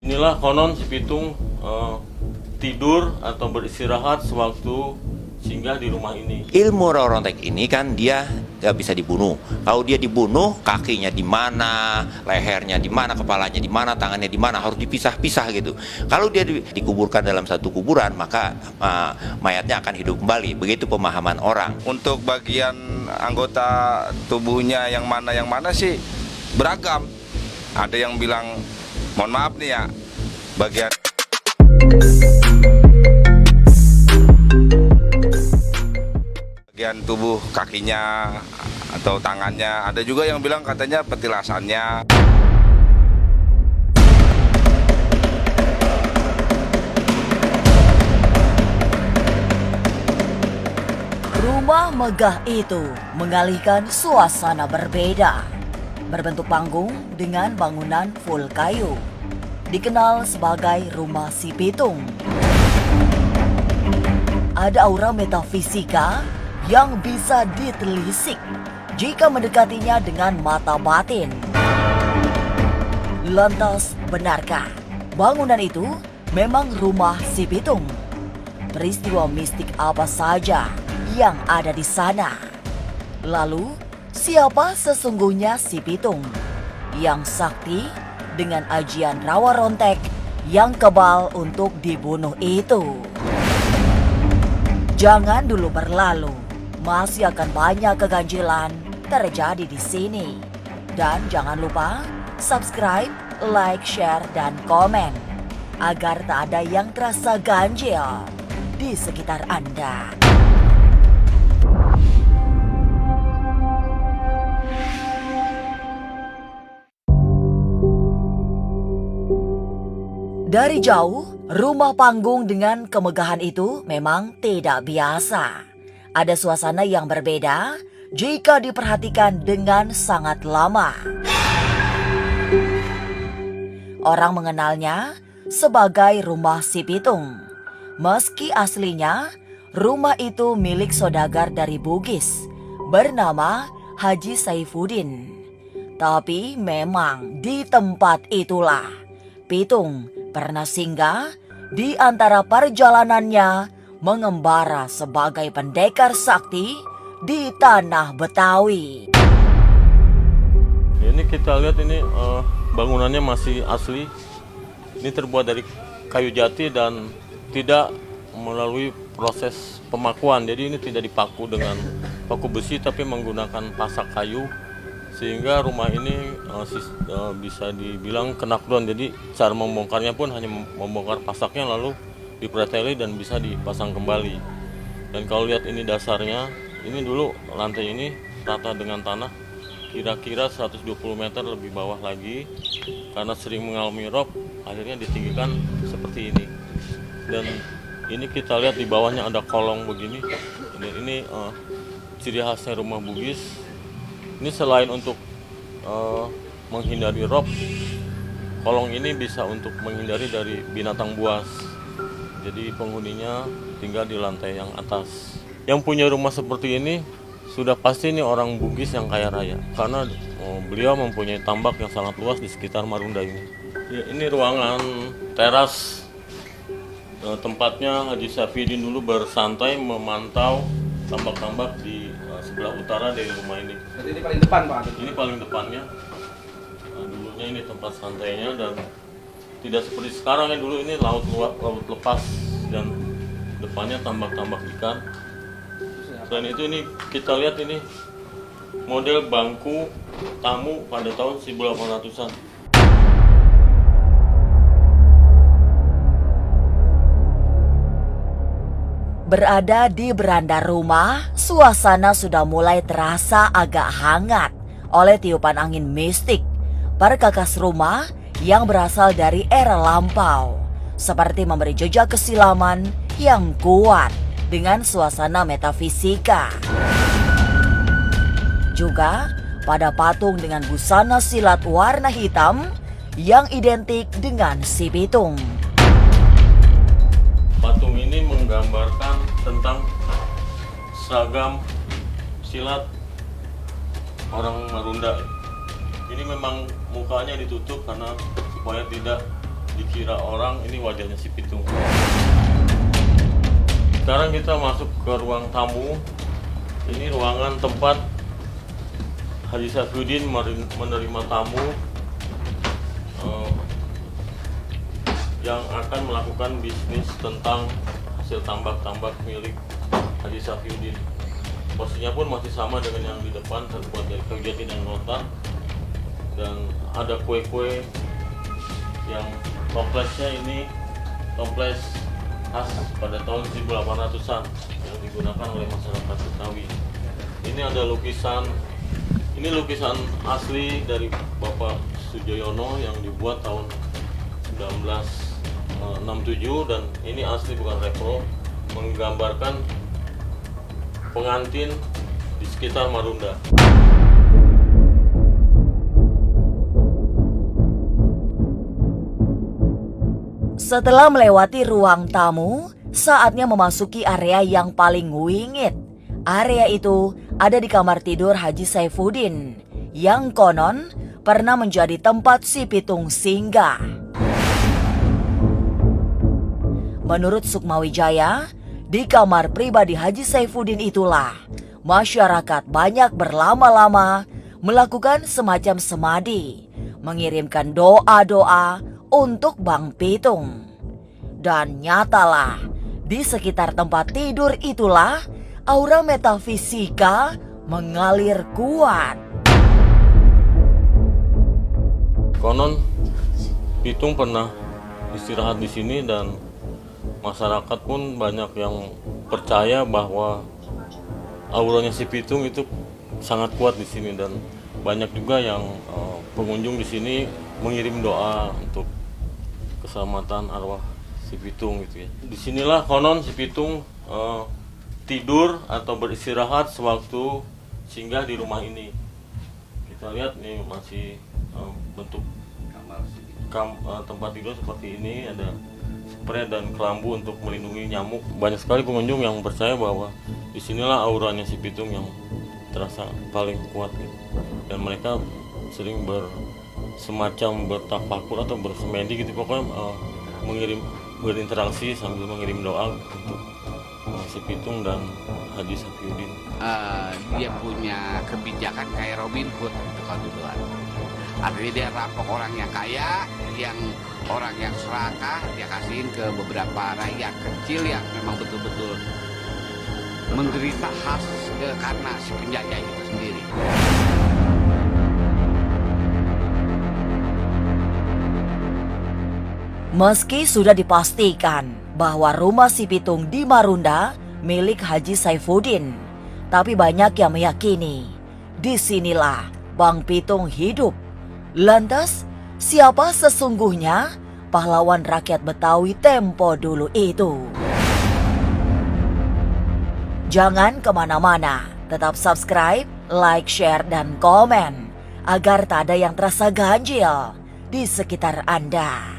Inilah konon si Pitung tidur atau beristirahat sewaktu singgah di rumah ini. Ilmu Roronteg ini kan dia nggak bisa dibunuh. Kalau dia dibunuh, kakinya di mana, lehernya di mana, kepalanya di mana, tangannya di mana, harus dipisah-pisah gitu. Kalau dia dikuburkan dalam satu kuburan, maka mayatnya akan hidup kembali. Begitu pemahaman orang. Untuk bagian anggota tubuhnya yang mana sih beragam. Ada yang bilang, mohon maaf nih ya, bagian tubuh kakinya atau tangannya, ada juga yang bilang katanya petilasannya. Rumah megah itu mengalihkan suasana berbeda. Berbentuk panggung dengan bangunan full kayu, dikenal sebagai rumah si Pitung. Ada aura metafisika yang bisa ditelisik jika mendekatinya dengan mata batin. Lantas, benarkah bangunan itu memang rumah si Pitung? Peristiwa mistik apa saja yang ada di sana? Lalu, siapa sesungguhnya si Pitung yang sakti dengan ajian rawa rontek yang kebal untuk dibunuh itu? Jangan dulu berlalu, masih akan banyak keganjilan terjadi di sini. Dan jangan lupa subscribe, like, share, dan komen agar tak ada yang terasa ganjil di sekitar Anda. Dari jauh, rumah panggung dengan kemegahan itu memang tidak biasa. Ada suasana yang berbeda jika diperhatikan dengan sangat lama. Orang mengenalnya sebagai rumah si Pitung. Meski aslinya, rumah itu milik saudagar dari Bugis bernama Haji Saifuddin. Tapi memang di tempat itulah Pitung pernah singgah di antara perjalanannya mengembara sebagai pendekar sakti di tanah Betawi. Ini kita lihat ini bangunannya masih asli. Ini terbuat dari kayu jati dan tidak melalui proses pemakuan. Jadi ini tidak dipaku dengan paku besi tapi menggunakan pasak kayu. Sehingga rumah ini bisa dibilang kenakdon. Jadi cara membongkarnya pun hanya membongkar pasaknya lalu dipreteli dan bisa dipasang kembali. Dan kalau lihat ini dasarnya, ini dulu lantai ini rata dengan tanah kira-kira 120 meter lebih bawah lagi. Karena sering mengalami rob, akhirnya ditinggikan seperti ini. Dan ini kita lihat di bawahnya ada kolong begini. Dan ini ciri khasnya rumah Bugis. Ini selain untuk menghindari rob, kolong ini bisa untuk menghindari dari binatang buas. Jadi penghuninya tinggal di lantai yang atas. Yang punya rumah seperti ini sudah pasti ini orang Bugis yang kaya raya. Karena beliau mempunyai tambak yang sangat luas di sekitar Marunda ini. Ya, ini ruangan teras. Tempatnya Haji Saifuddin dulu bersantai memantau tambak-tambak di sebelah utara dari rumah ini. Jadi ini paling depan, Pak? Ini paling depannya. Dulunya ini tempat santainya dan tidak seperti sekarang ya, dulu ini laut lepas dan depannya tambak-tambak ikan. Selain itu ini kita lihat ini model bangku tamu pada tahun 1800-an. Berada di beranda rumah, suasana sudah mulai terasa agak hangat oleh tiupan angin mistik perkakas rumah yang berasal dari era lampau, seperti memberi jejak kesilaman yang kuat dengan suasana metafisika. Juga pada patung dengan busana silat warna hitam yang identik dengan si Pitung. Patung ini menggambarkan tentang seragam silat orang Marunda. Ini memang mukanya ditutup karena supaya tidak dikira orang ini wajahnya si Pitung. Sekarang kita masuk ke ruang tamu. Ini ruangan tempat Haji Saifuddin menerima tamu yang akan melakukan bisnis tentang hasil tambak-tambak milik Haji Saifuddin. Posisinya pun masih sama dengan yang di depan, terbuat dari kayu jati dan rotan, dan ada kue-kue yang toplesnya ini toples khas pada tahun 1800-an yang digunakan oleh masyarakat Betawi. Ini ada lukisan, ini lukisan asli dari Bapak Sujoyono yang dibuat tahun 1967, dan ini asli bukan repro, menggambarkan pengantin di sekitar Marunda. Setelah melewati ruang tamu, saatnya memasuki area yang paling wingit. Area itu ada di kamar tidur Haji Saifuddin, yang konon pernah menjadi tempat si Pitung singgah. Menurut Sukmawijaya, di kamar pribadi Haji Saifuddin itulah masyarakat banyak berlama-lama melakukan semacam semadi, mengirimkan doa-doa untuk Bang Pitung. Dan nyatalah, di sekitar tempat tidur itulah aura metafisika mengalir kuat. Konon Pitung pernah istirahat di sini, dan masyarakat pun banyak yang percaya bahwa auranya si Pitung itu sangat kuat di sini, dan banyak juga yang pengunjung di sini mengirim doa untuk keselamatan arwah si Pitung gitu ya. Disinilah konon si Pitung tidur atau beristirahat sewaktu singgah di rumah ini. Kita lihat nih masih bentuk tempat tidur seperti ini, ada spray dan kelambu untuk melindungi nyamuk. Banyak sekali pengunjung yang percaya bahwa disinilah auranya si Pitung yang terasa paling kuat gitu. Dan mereka sering semacam bertafakur atau bersemedi gitu, pokoknya berinteraksi sambil mengirim doa untuk si Pitung dan Haji Saifuddin. Dia punya kebijakan kayak Robin Hood kalau duluan. Artinya dia rampok orang yang kaya, yang orang yang serakah, dia kasihin ke beberapa rakyat kecil yang memang betul-betul menderita khas karena si penjajah itu sendiri. Meski sudah dipastikan bahwa rumah si Pitung di Marunda milik Haji Saifuddin, tapi banyak yang meyakini disinilah Bang Pitung hidup. Lantas, siapa sesungguhnya pahlawan rakyat Betawi tempo dulu itu? Jangan kemana-mana, tetap subscribe, like, share, dan komen agar tak ada yang terasa ganjil di sekitar Anda.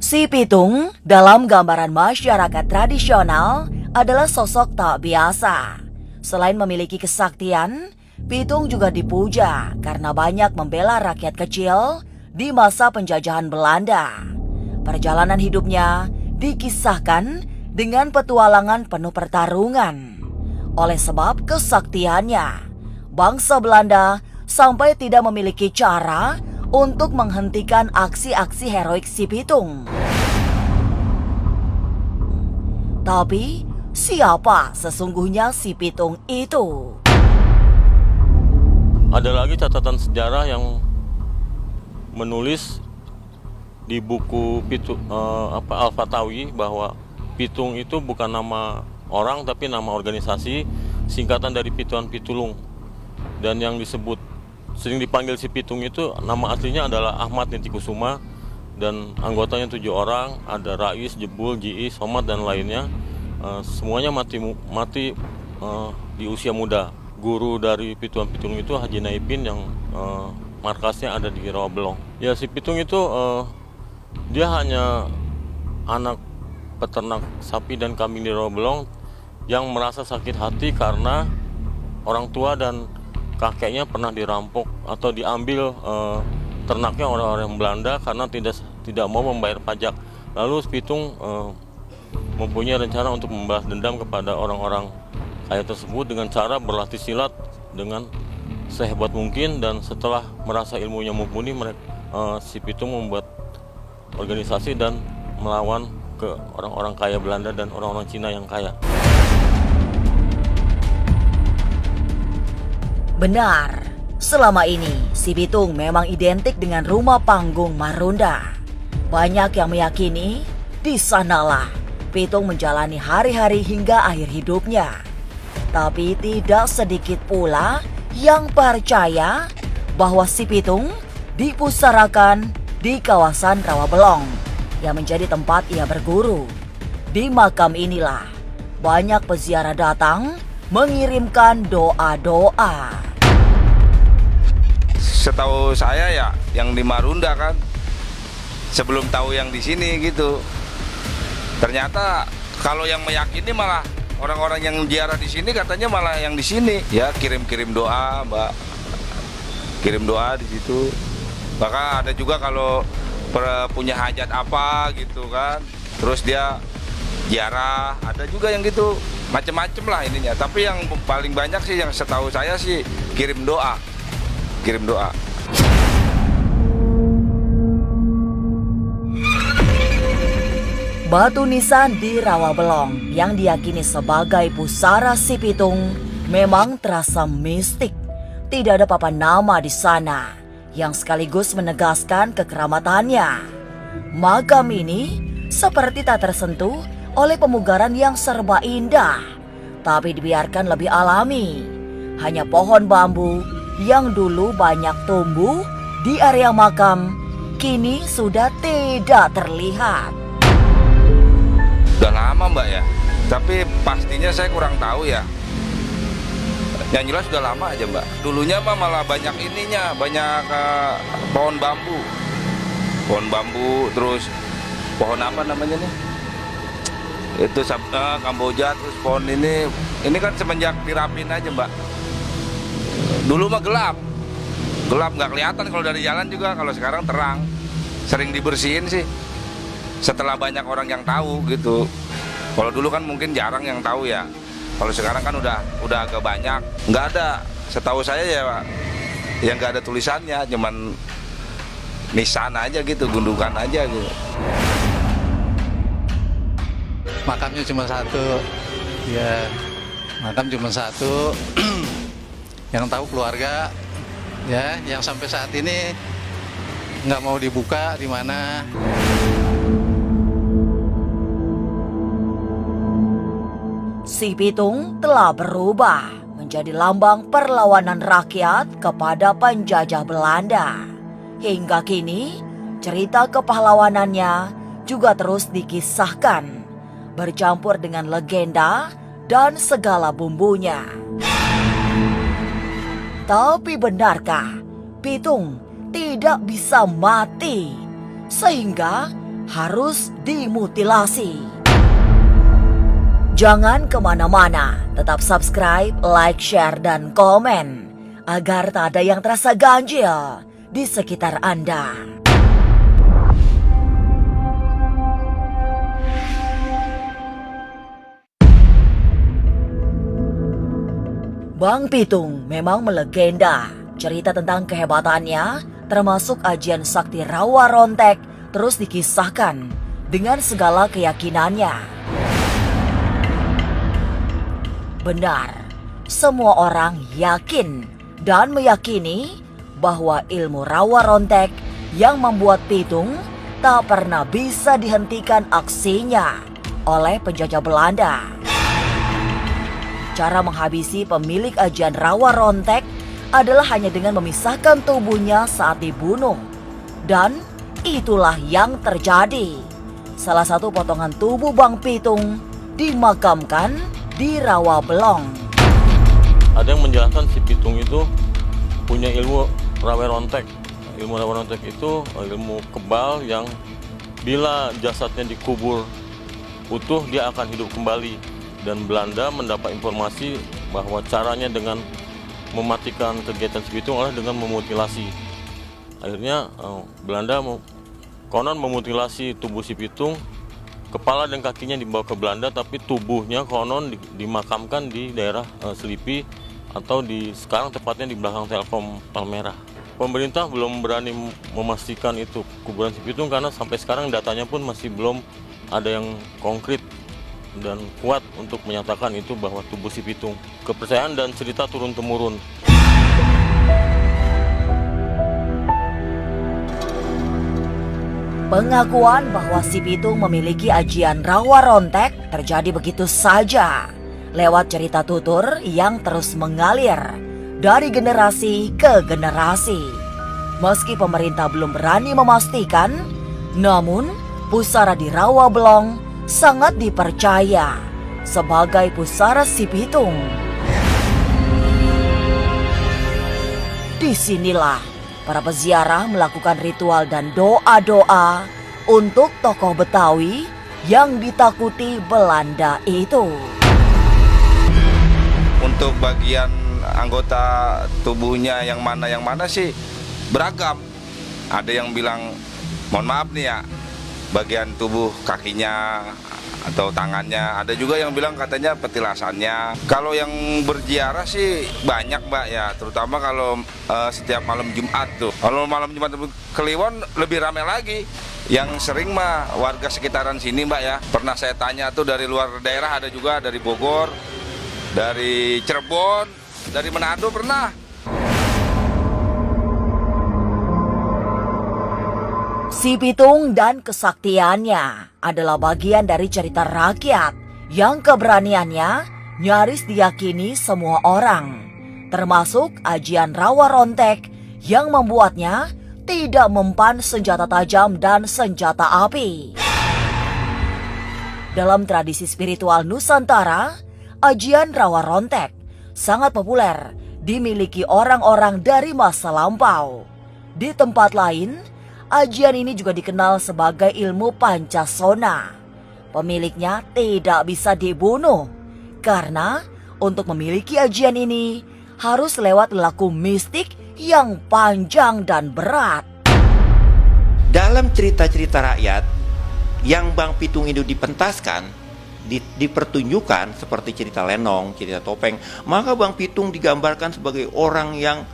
Si Pitung dalam gambaran masyarakat tradisional adalah sosok tak biasa. Selain memiliki kesaktian, Pitung juga dipuja karena banyak membela rakyat kecil di masa penjajahan Belanda. Perjalanan hidupnya dikisahkan dengan petualangan penuh pertarungan. Oleh sebab kesaktiannya, bangsa Belanda sampai tidak memiliki cara untuk menghentikan aksi-aksi heroik si Pitung. Tapi, siapa sesungguhnya si Pitung itu? Ada lagi catatan sejarah yang menulis di buku Al-Fatawi bahwa Pitung itu bukan nama orang tapi nama organisasi, singkatan dari Pituan Pitulung. Dan yang disebut sering dipanggil si Pitung itu nama aslinya adalah Ahmad Nitikusuma, dan anggotanya 7 orang, ada Rais, Jebul, Jiis, Somad, dan lainnya. Semuanya mati di usia muda. Guru dari Pituan Pitulung itu Haji Naipin yang markasnya ada di Rawabelong. Ya, si Pitung itu dia hanya anak peternak sapi dan kambing di Rawabelong, yang merasa sakit hati karena orang tua dan kakeknya pernah dirampok atau diambil ternaknya orang-orang Belanda karena tidak mau membayar pajak. Lalu Si Pitung mempunyai rencana untuk membalas dendam kepada orang-orang kaya tersebut dengan cara berlatih silat dengan sehebat mungkin, dan setelah merasa ilmunya mumpuni, Si Pitung membuat organisasi dan melawan ke orang-orang kaya Belanda dan orang-orang Cina yang kaya. Benar, selama ini Si Pitung memang identik dengan rumah panggung Marunda. Banyak yang meyakini di sanalah Pitung menjalani hari-hari hingga akhir hidupnya. Tapi tidak sedikit pula yang percaya bahwa Si Pitung dipusarakan di kawasan Rawabelong yang menjadi tempat ia berguru. Di makam inilah banyak peziarah datang mengirimkan doa-doa. Setahu saya ya yang di Marunda kan, sebelum tahu yang di sini gitu. Ternyata kalau yang meyakini malah orang-orang yang ziarah di sini, katanya malah yang di sini. Ya kirim-kirim doa, Mbak. Kirim doa di situ. Bahkan ada juga kalau punya hajat apa gitu kan, terus dia ziarah, ada juga yang gitu. Macem-macem lah ininya. Tapi yang paling banyak sih yang setahu saya sih kirim doa. Kirim doa. Batu nisan di Rawabelong yang diyakini sebagai pusara Si Pitung memang terasa mistik. Tidak ada papan nama di sana yang sekaligus menegaskan kekeramatannya. Makam ini seperti tak tersentuh oleh pemugaran yang serba indah, tapi dibiarkan lebih alami. Hanya pohon bambu yang dulu banyak tumbuh di area makam kini sudah tidak terlihat. Udah lama Mbak ya, tapi pastinya saya kurang tahu ya. Yang jelas sudah lama aja Mbak. Dulunya mah malah banyak ininya, banyak pohon bambu. Pohon bambu, terus pohon apa namanya nih? Itu Kamboja, terus pohon ini kan semenjak dirapin aja Mbak. Dulu mah gelap nggak kelihatan kalau dari jalan juga, kalau sekarang terang. Sering dibersihin sih. Setelah banyak orang yang tahu gitu. Kalau dulu kan mungkin jarang yang tahu ya. Kalau sekarang kan udah agak banyak. Nggak ada, setahu saya ya Pak, yang nggak ada tulisannya, cuman nisan aja gitu, gundukan aja gitu. Makamnya cuma satu, ya makam cuma satu. Yang tahu keluarga, ya, yang sampai saat ini nggak mau dibuka di mana. Si Pitung telah berubah menjadi lambang perlawanan rakyat kepada penjajah Belanda. Hingga kini, cerita kepahlawanannya juga terus dikisahkan, bercampur dengan legenda dan segala bumbunya. Tapi benarkah Pitung tidak bisa mati sehingga harus dimutilasi? Jangan kemana-mana, tetap subscribe, like, share, dan komen agar tak ada yang terasa ganjil di sekitar Anda. Bang Pitung memang melegenda. Cerita tentang kehebatannya, termasuk ajian sakti Rawa Rontek, terus dikisahkan dengan segala keyakinannya. Benar, semua orang yakin dan meyakini bahwa ilmu Rawa Rontek yang membuat Pitung tak pernah bisa dihentikan aksinya oleh penjajah Belanda. Cara menghabisi pemilik ajian Rawa Rontek adalah hanya dengan memisahkan tubuhnya saat dibunuh. Dan itulah yang terjadi. Salah satu potongan tubuh Bang Pitung dimakamkan di Rawabelong. Ada yang menjelaskan Si Pitung itu punya ilmu Rawa Rontek. Ilmu Rawa Rontek itu ilmu kebal yang bila jasadnya dikubur utuh, dia akan hidup kembali. dan Belanda mendapat informasi bahwa caranya dengan mematikan kegiatan Si Pitung adalah dengan memutilasi. Akhirnya Belanda konon memutilasi tubuh Si Pitung, kepala dan kakinya dibawa ke Belanda, tapi tubuhnya konon dimakamkan di daerah Selipi atau sekarang tepatnya di belakang Telkom Palmerah. Pemerintah belum berani memastikan itu kuburan Si Pitung karena sampai sekarang datanya pun masih belum ada yang konkret dan kuat untuk menyatakan itu bahwa tubuh Si Pitung. Kepercayaan dan cerita turun-temurun. Pengakuan bahwa Si Pitung memiliki ajian rawa rontek terjadi begitu saja lewat cerita tutur yang terus mengalir dari generasi ke generasi. Meski pemerintah belum berani memastikan, namun pusara di Rawa Belong sangat dipercaya sebagai pusara Si Pitung. Disinilah para peziarah melakukan ritual dan doa-doa untuk tokoh Betawi yang ditakuti Belanda itu. Untuk bagian anggota tubuhnya yang mana sih beragam. Ada yang bilang, mohon maaf nih ya, bagian tubuh kakinya atau tangannya. Ada juga yang bilang katanya petilasannya. Kalau yang berziarah sih banyak Mbak ya, terutama kalau setiap malam Jumat tuh. Kalau malam Jumat Kliwon lebih ramai lagi. Yang sering mah warga sekitaran sini Mbak ya. Pernah saya tanya tuh dari luar daerah, ada juga dari Bogor, dari Cirebon, dari Manado pernah. Si Pitung dan kesaktiannya adalah bagian dari cerita rakyat yang keberaniannya nyaris diyakini semua orang, termasuk ajian rawa rontek yang membuatnya tidak mempan senjata tajam dan senjata api. Dalam tradisi spiritual Nusantara, ajian rawa rontek sangat populer dimiliki orang-orang dari masa lampau. Di tempat lain, ajian ini juga dikenal sebagai ilmu Pancasona. Pemiliknya tidak bisa dibunuh karena untuk memiliki ajian ini harus lewat laku mistik yang panjang dan berat. Dalam cerita-cerita rakyat yang Bang Pitung itu dipentaskan, dipertunjukkan seperti cerita lenong, cerita topeng, maka Bang Pitung digambarkan sebagai orang yang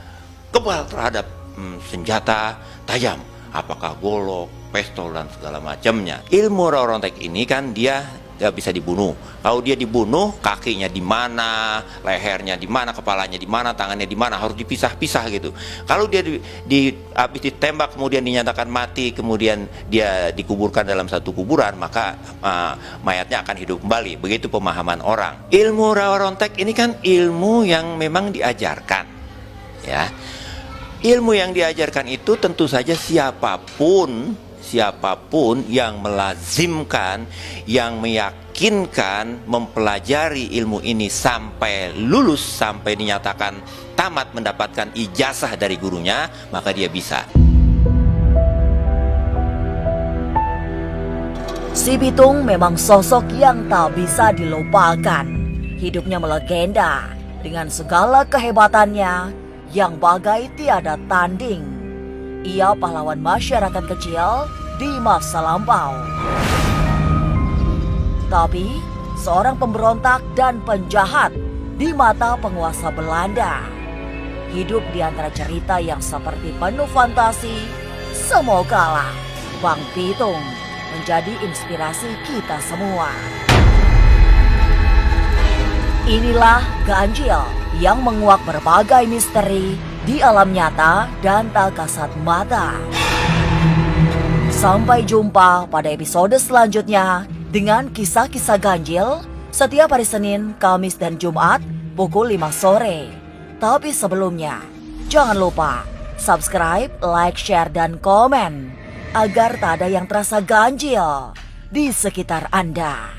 kebal terhadap senjata tajam, apakah golok, pistol dan segala macamnya. Ilmu rawa rontek ini kan dia bisa dibunuh. Kalau dia dibunuh, kakinya di mana, lehernya di mana, kepalanya di mana, tangannya di mana, harus dipisah-pisah gitu. Kalau dia habis ditembak kemudian dinyatakan mati, kemudian dia dikuburkan dalam satu kuburan, maka mayatnya akan hidup kembali. Begitu pemahaman orang. Ilmu rawa rontek ini kan ilmu yang memang diajarkan, ya. Ilmu yang diajarkan itu tentu saja siapapun yang melazimkan, yang meyakinkan mempelajari ilmu ini sampai lulus, sampai dinyatakan tamat mendapatkan ijazah dari gurunya, maka dia bisa. Si Pitung memang sosok yang tak bisa dilupakan. Hidupnya melegenda dengan segala kehebatannya yang bagai tiada tanding. Ia pahlawan masyarakat kecil di masa lampau. Tapi seorang pemberontak dan penjahat di mata penguasa Belanda. Hidup di antara cerita yang seperti penuh fantasi, semogalah Bang Pitung menjadi inspirasi kita semua. Inilah Ganjil yang menguak berbagai misteri di alam nyata dan tak kasat mata. Sampai jumpa pada episode selanjutnya dengan kisah-kisah ganjil setiap hari Senin, Kamis, dan Jumat pukul 5 sore. Tapi sebelumnya, jangan lupa subscribe, like, share, dan komen agar tak ada yang terasa ganjil di sekitar Anda.